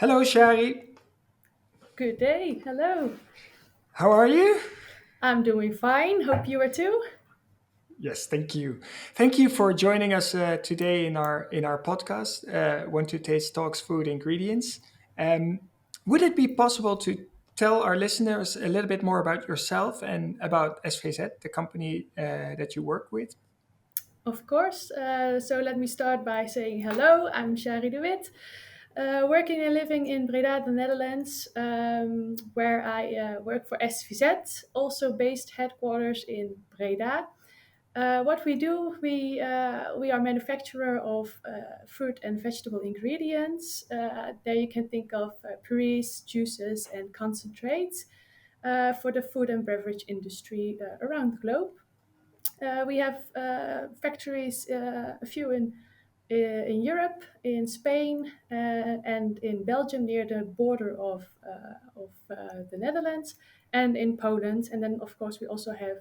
Hello, Shari. Good day. Hello. How are you? I'm doing fine. Hope you are too. Yes, thank you. Thank you for joining us today in our podcast. Want to taste talks food ingredients. Um, would it be possible to tell our listeners a little bit more about yourself and about SVZ, the company that you work with? Of course. So let me start by saying hello. I'm Shari de Wit, working and living in Breda, the Netherlands, where I work for SVZ, also based headquarters in Breda. What we do, we are manufacturer of fruit and vegetable ingredients. There you can think of purees, juices, and concentrates for the food and beverage industry around the globe. We have factories, a few in Europe, in Spain, and in Belgium near the border of the Netherlands, and in Poland. And then, of course, we also have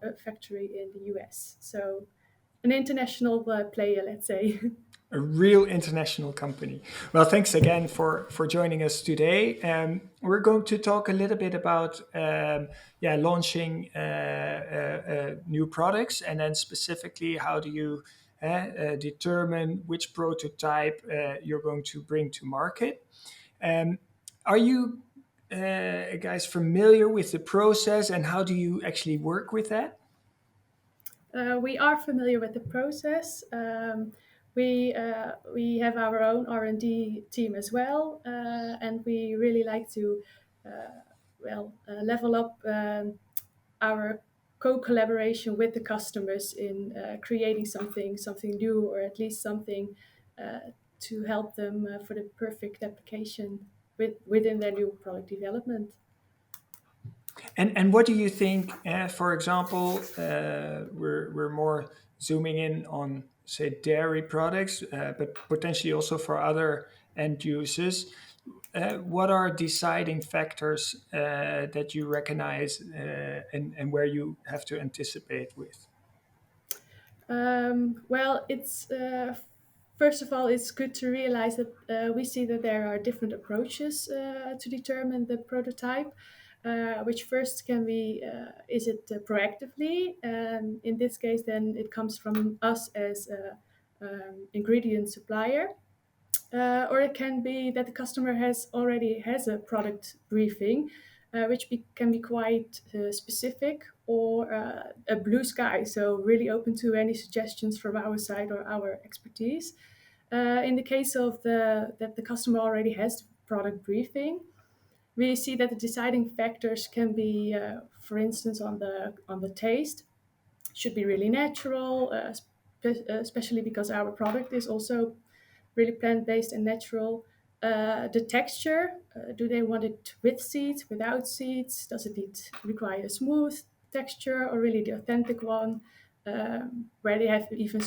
a factory in the US. So, an international player, let's say. A real international company. Well, thanks again for joining us today. We're going to talk a little bit about launching new products, and then specifically how do you determine which prototype you're going to bring to market. Um, are you guys familiar with the process, and how do you actually work with that? We are familiar with the process. We have our own R&D team as well, and we really like to level up our co-collaboration with the customers in creating something new, or at least something to help them for the perfect application within their new product development. And what do you think? For example, we're more zooming in on say dairy products, but potentially also for other end users. What are deciding factors that you recognize and where you have to anticipate with? Well, it's first of all, it's good to realize that we see that there are different approaches to determine the prototype. Which first can be, is it proactively? In this case, then it comes from us as a ingredient supplier. Or it can be that the customer already has a product briefing, which can be quite specific, or a blue sky. So really open to any suggestions from our side or our expertise. In the case of that the customer already has the product briefing, we see that the deciding factors can be, for instance, on the taste. Should be really natural, especially because our product is also really plant-based and natural. The texture, do they want it with seeds, without seeds? Does it require a smooth texture, or really the authentic one, where they have even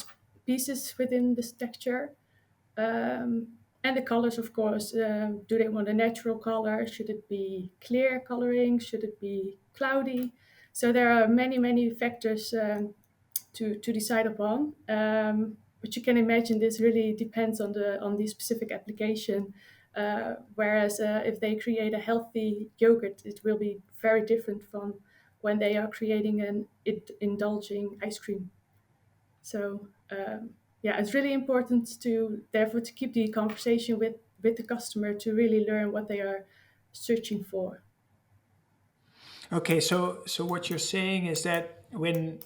pieces within this texture? And the colors, of course, do they want a natural color? Should it be clear coloring? Should it be cloudy? So there are many factors to decide upon. But you can imagine this really depends on the specific application. Whereas if they create a healthy yogurt, it will be very different from when they are creating an indulging ice cream. So yeah, it's really important to therefore to keep the conversation with the customer to really learn what they are searching for. Okay, so what you're saying is that when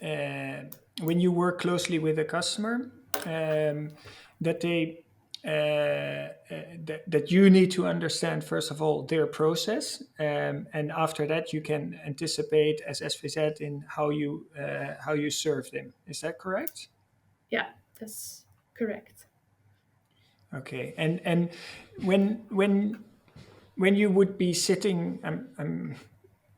you work closely with a customer, that they that you need to understand first of all their process, and after that you can anticipate as SVZ in how you serve them. Is that correct? Yeah, that's correct. Okay, and when you would be sitting, I'm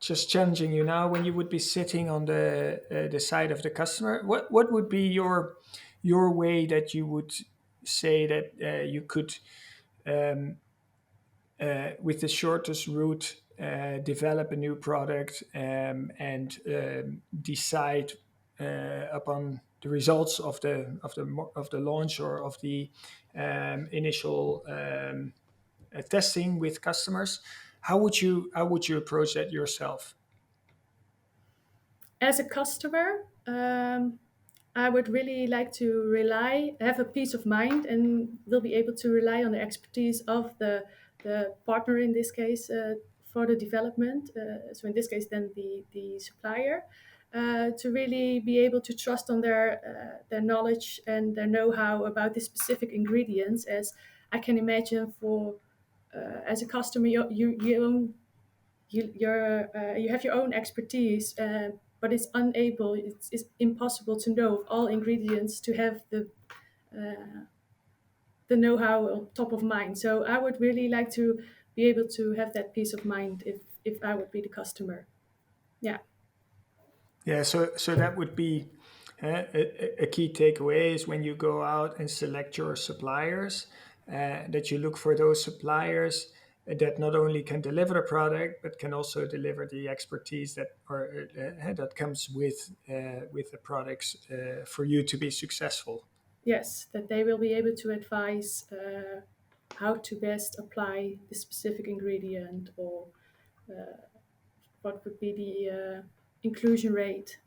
just challenging you now. When you would be sitting on the side of the customer, what would be your way that you would say that you could with the shortest route develop a new product and decide upon the results of the launch or of the initial testing with customers. How would you approach that yourself? As a customer, I would really like to have a peace of mind, and will be able to rely on the expertise of the partner in this case for the development. So in this case, then the supplier, to really be able to trust on their knowledge and their know-how about the specific ingredients. As I can imagine, for as a customer, you have your own expertise, but it's impossible to know all ingredients to have the know-how on top of mind. So I would really like to be able to have that peace of mind if I would be the customer. Yeah. Yeah, so that would be a key takeaway is when you go out and select your suppliers, that you look for those suppliers that not only can deliver the product but can also deliver the expertise that comes with the products for you to be successful. Yes, that they will be able to advise how to best apply the specific ingredient, or what would be the inclusion rate,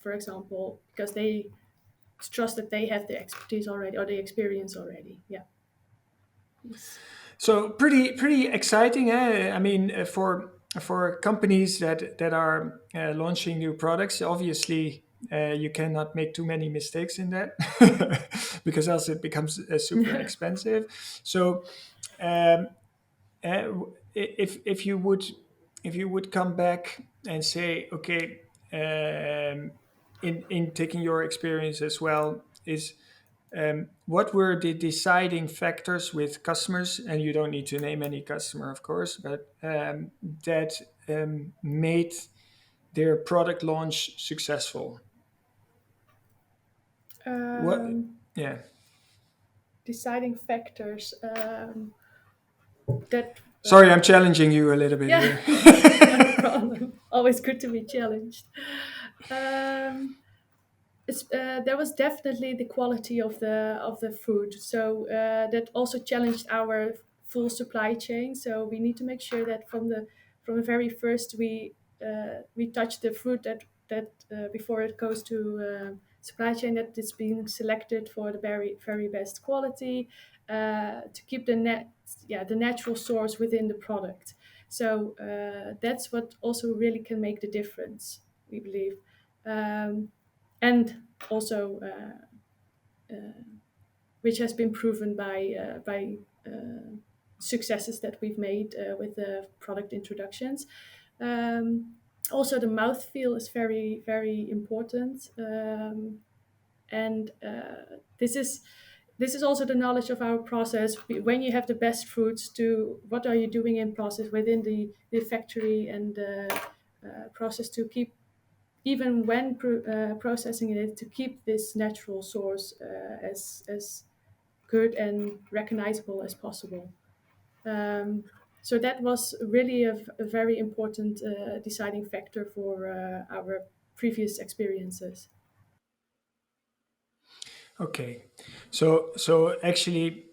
for example, because they trust that they have the expertise already or the experience already. Yeah. Yes. So pretty exciting. I mean, for companies that are launching new products, obviously you cannot make too many mistakes in that because else it becomes super expensive. So um, if you would come back and say, okay, in taking your experience as well, is what were the deciding factors with customers, and you don't need to name any customer, of course, but that made their product launch successful? What? um, Yeah. Deciding factors, that Sorry, I'm challenging you a little bit yeah. here. Not a problem, always good to be challenged. um, there was definitely the quality of the food. So that also challenged our full supply chain. So we need to make sure that from the very first we touch the fruit that before it goes to supply chain, that it's being selected for the very very best quality, to keep the natural source within the product. So that's what also really can make the difference, we believe. And also which has been proven by successes that we've made with the product introductions. Um, Also, the mouthfeel is very very important, and this is also the knowledge of our process. When you have the best fruits, to what are you doing in process within the factory and process, to keep, even when processing it, to keep this natural source as good and recognizable as possible. Um, so that was really a very important deciding factor for our previous experiences. Okay. So actually,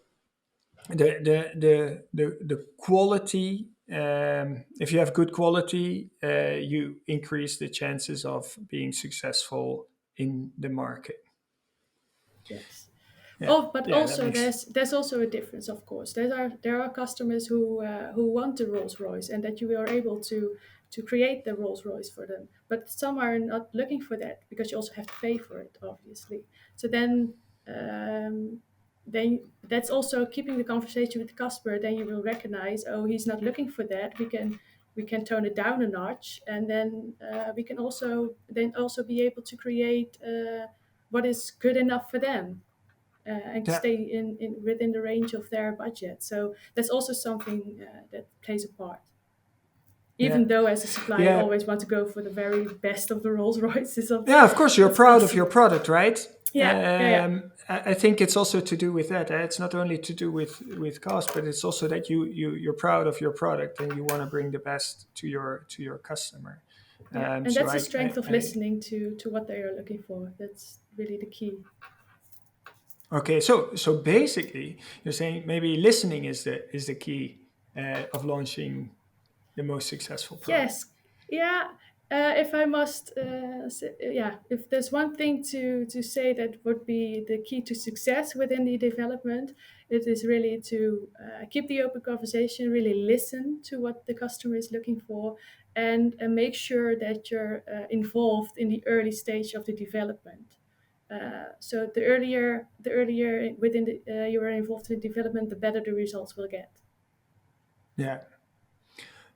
the quality, if you have good quality, you increase the chances of being successful in the market. Yes. Yeah, Oh, but yeah, that also makes. there's also a difference, of course. There are customers who want the Rolls Royce, and that you are able to create the Rolls Royce for them. But some are not looking for that, because you also have to pay for it, obviously. So then that's also keeping the conversation with the customer. Then you will recognize, oh, he's not looking for that. We can tone it down a notch, and then we can also be able to create what is good enough for them, and Yeah, stay in within the range of their budget. So that's also something that plays a part. yeah, Even though, as a supplier, you yeah, always want to go for the very best of the Rolls Royces of yeah. Of course, you're what's proud of your possible. product, right? Yeah, yeah, yeah, I think it's also to do with that. It's not only to do with cost, but it's also that you're proud of your product and you want to bring the best to your customer. yeah. And So that's the I, I, strength of I listening to what they are looking for. That's really the key. Okay, so basically, you're saying maybe listening is the key of launching the most successful product. Yes, yeah. If I must, yeah, if there's one thing to say that would be the key to success within the development, it is really to keep the open conversation, really listen to what the customer is looking for, and make sure that you're involved in the early stage of the development. So the earlier within you are involved in development, the better the results will get. Yeah.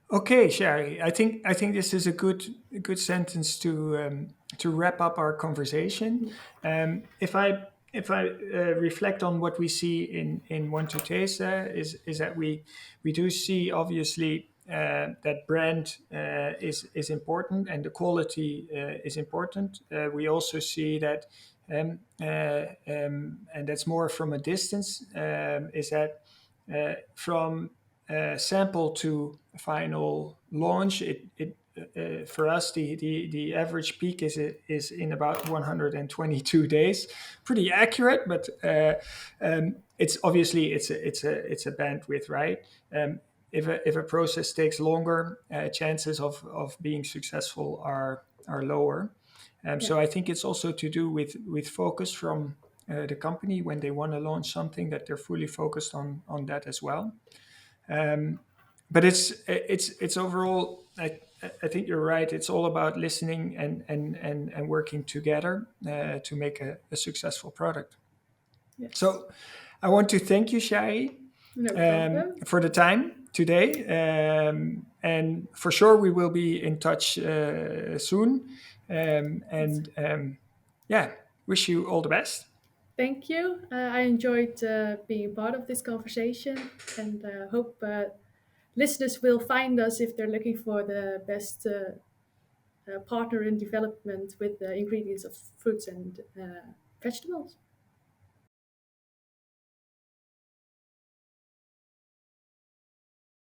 Okay, Shari. I think this is a good sentence to wrap up our conversation. If I reflect on what we see in One to Taste, is that we do see obviously that brand is important and the quality is important. We also see that, and that's more from a distance, is that from sample to final launch, for us the average peak is in about 122 days. Pretty accurate, but it's obviously it's a bandwidth, right? If a process takes longer, chances of being successful are lower. Yeah. So I think it's also to do with focus from the company when they want to launch something, that they're fully focused on that as well. Um, but it's overall. I think you're right. It's all about listening and working together to make a successful product. Yes. So I want to thank you, Shai, No problem. for the time today, and for sure we will be in touch soon. Yes. Yeah, wish you all the best. Thank you. I enjoyed being part of this conversation and hope listeners will find us if they're looking for the best partner in development with the ingredients of fruits and vegetables.